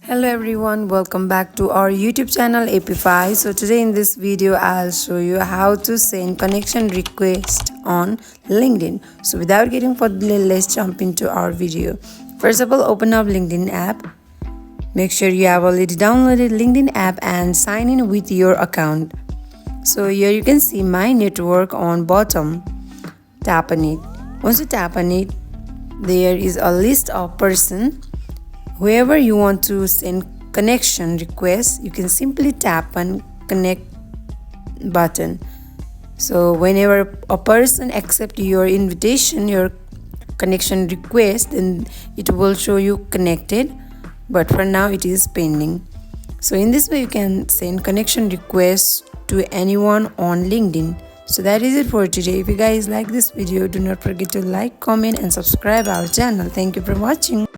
Hello everyone, welcome back to our YouTube channel Appify. So today in this video I'll show you how to send connection request on LinkedIn. So without getting further, let's jump into our video. First of all, open up LinkedIn app. Make sure you have already downloaded LinkedIn app and sign in with your account. So here you can see my network on bottom. Tap on it. Once you tap on it, there is a list of person. Whoever you want to send connection request, you can simply tap on connect button. So whenever a person accepts your invitation, your connection request, then it will show you connected, but for now it is pending. So in this way you can send connection requests to anyone on LinkedIn. So that is it for today. If you guys like this video, do not forget to like, comment and subscribe our channel. Thank you for watching.